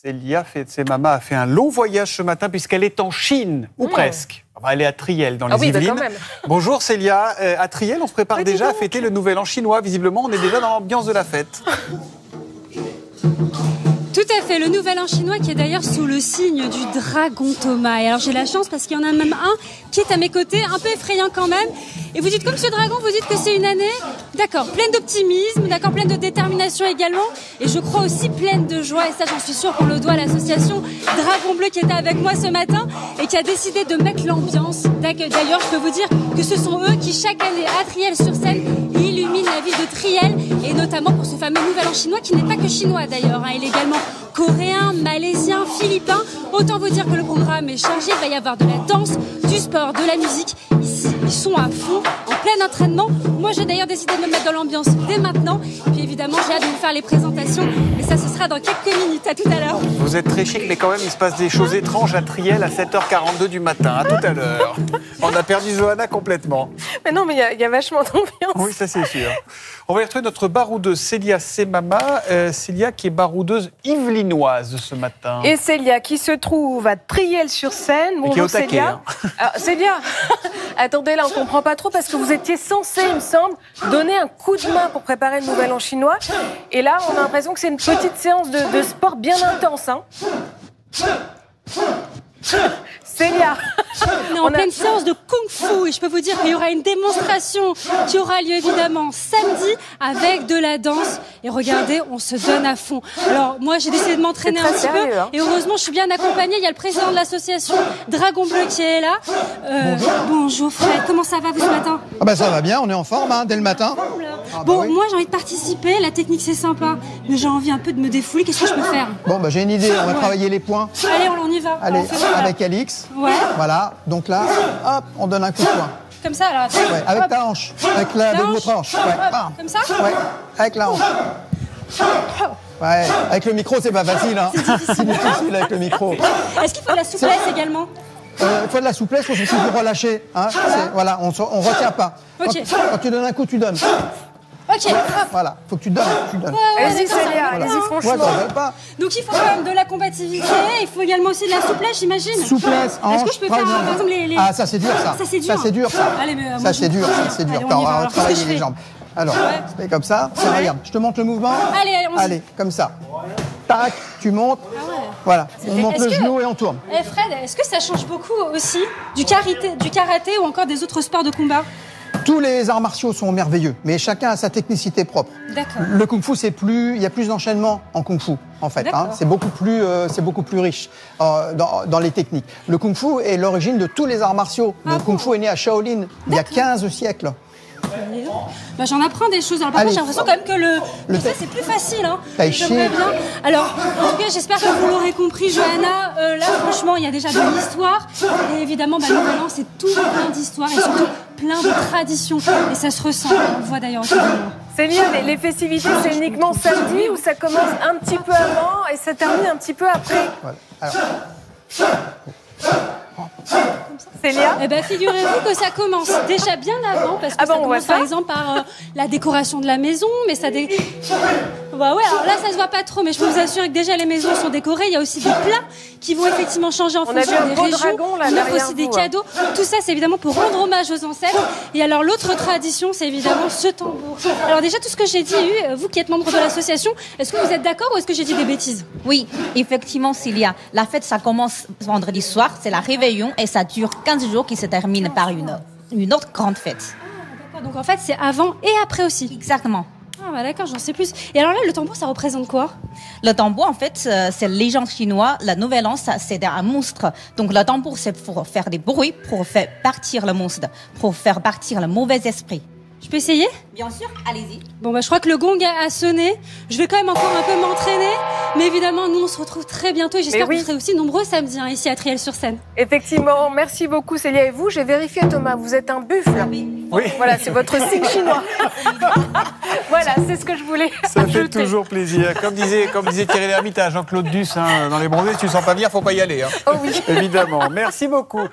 Célia Semamaa a fait un long voyage ce matin puisqu'elle est en Chine, ou presque. Enfin, elle est à Triel, dans les Yvelines. Quand même. Bonjour Célia. À Triel, on se prépare déjà à fêter le Nouvel An chinois. Visiblement, on est déjà dans l'ambiance de la fête. Tout à fait, le Nouvel An chinois qui est d'ailleurs sous le signe du dragon Thomas. Et alors j'ai la chance parce qu'il y en a même un qui est à mes côtés, un peu effrayant quand même. Et vous dites comme ce dragon, vous dites que c'est une année, d'accord, pleine d'optimisme, d'accord, pleine de détermination également. Et je crois aussi pleine de joie, et ça j'en suis sûre qu'on le doit à l'association Dragon Bleu qui était avec moi ce matin et qui a décidé de mettre l'ambiance. D'ailleurs, je peux vous dire que ce sont eux qui chaque année à Triel-sur-Seine illuminent la ville de Triel, et notamment pour ce fameux Nouvel An chinois qui n'est pas que chinois d'ailleurs, hein. Il est également coréen, malaisien, philippin. Autant vous dire que le programme est chargé. Il va y avoir de la danse, du sport, de la musique. Ici, ils sont à fond, en plein entraînement. Moi, j'ai d'ailleurs décidé de me mettre dans l'ambiance dès maintenant. Puis évidemment, j'ai hâte de vous faire les présentations. Et ça, ce sera dans quelques minutes. À tout à l'heure. Vous êtes très chic, mais quand même, il se passe des choses étranges à Triel à 7h42 du matin. À tout à l'heure. On a perdu Johanna complètement. Mais non, mais il y a vachement d'ambiance. Oui, ça c'est sûr. On va y retrouver notre baroudeuse Célia Semamaa. Célia qui est baroudeuse yvelinoise ce matin. Et Célia qui se trouve à Triel-sur-Seine. Bonjour Célia. Alors, Célia, attendez là, on ne comprend pas trop parce que vous étiez censée, il me semble, donner un coup de main pour préparer le Nouvel An chinois. Et là, on a l'impression que c'est une petite séance de sport bien intense. Hein. Célia, on est en pleine séance de kung-fu et je peux vous dire qu'il y aura une démonstration qui aura lieu évidemment samedi avec de la danse. Et regardez, on se donne à fond. Alors moi j'ai décidé de m'entraîner un petit peu et heureusement je suis bien accompagnée. Il y a le président de l'association Dragon Bleu qui est là. Bonjour Fred, comment ça va vous ce matin? Ça va bien, on est en forme dès le matin. Oui. Moi j'ai envie de participer, la technique c'est sympa, mais j'ai envie un peu de me défouler, qu'est-ce que je peux faire? J'ai une idée, on va travailler les points. Allez, on y va. Allez, avec Alix. Ouais. Voilà, donc là, hop, on donne un coup de poing. Comme ça, là. Ouais, avec ta hanche, avec votre hanche. Ouais. Comme ça? Ouais, avec la hanche. Ouais, avec le micro, c'est pas facile. Hein. C'est difficile avec le micro. Est-ce qu'il faut de la souplesse également? Il faut de la souplesse, il faut toujours relâcher. Hein. Voilà, on ne retient pas. Okay. Quand tu donnes un coup, tu donnes. Ok. Voilà, faut que tu donnes. Allez-y Célia, allez-y franchement. Donc il faut quand même de la combativité, il faut également aussi de la souplesse, j'imagine. Souplesse, hanche. Est-ce que je peux faire par exemple les... Ah, ça c'est dur ça. Ça c'est dur. Ça c'est dur ça. Allez, mais ça c'est dur, ça c'est dur. On va travailler les jambes. Alors, fais comme ça. Regarde, je te montre le mouvement. Allez, comme ça. Tac, tu montes. Voilà, on monte le genou et on tourne. Fred, est-ce que ça change beaucoup aussi du karaté ou encore des autres sports de combat? Tous les arts martiaux sont merveilleux, mais chacun a sa technicité propre. D'accord. Le kung-fu, il y a plus d'enchaînement en kung-fu, en fait. Hein. C'est beaucoup plus riche dans les techniques. Le kung-fu est l'origine de tous les arts martiaux. Le kung-fu est né à Shaolin il y a 15 siècles. J'en apprends des choses. Alors, par contre, j'ai l'impression quand même que le fait, c'est plus facile. Hein. J'aimerais bien. Alors, en tout cas, j'espère que vous l'aurez compris, Johanna. Là, franchement, il y a déjà de l'histoire. Et évidemment, le Nouvel An, c'est tout plein d'histoires et surtout plein de traditions. Et ça se ressent. On le voit d'ailleurs aussi. Célia, les festivités, c'est uniquement samedi ou ça commence un petit peu avant et ça termine un petit peu après? Voilà. Alors. Célia? Figurez-vous que ça commence déjà bien avant, parce que ça commence par exemple par la décoration de la maison, mais ça alors là ça se voit pas trop, mais je peux vous assurer que déjà les maisons sont décorées, il y a aussi des plats qui vont effectivement changer en fonction des régions, il y a aussi des cadeaux, tout ça c'est évidemment pour rendre hommage aux ancêtres. Et alors l'autre tradition c'est évidemment ce tambour. Alors déjà tout ce que j'ai dit, vous qui êtes membre de l'association, est-ce que vous êtes d'accord ou est-ce que j'ai dit des bêtises? Oui, effectivement Célia, la fête ça commence vendredi soir, c'est la réveillon et ça dure 15 jours qui se termine par une autre grande fête. D'accord, donc en fait c'est avant et après aussi. Exactement. D'accord, j'en sais plus. Et alors là, le tambour, ça représente quoi? Le tambour, en fait, c'est la légende chinoise. La Nouvel An, c'est un monstre. Donc le tambour, c'est pour faire des bruits, pour faire partir le monstre, pour faire partir le mauvais esprit. Je peux essayer? Bien sûr, allez-y. Je crois que le gong a sonné. Je vais quand même encore un peu m'entraîner. Mais évidemment, nous, on se retrouve très bientôt. Et j'espère que vous serez aussi nombreux samedi, ici à Triel-sur-Seine. Effectivement, merci beaucoup Célia. Et vous, j'ai vérifié Thomas, vous êtes un buffle. Oui. Voilà, c'est votre signe chinois. Voilà, c'est ce que je voulais Ça ajouter. fait toujours plaisir. Comme disait Thierry Lhermitte à Jean-Claude Duss, dans Les Bronzés, si tu ne sens pas venir, il ne faut pas y aller. Hein. Oh oui. Évidemment. Merci beaucoup.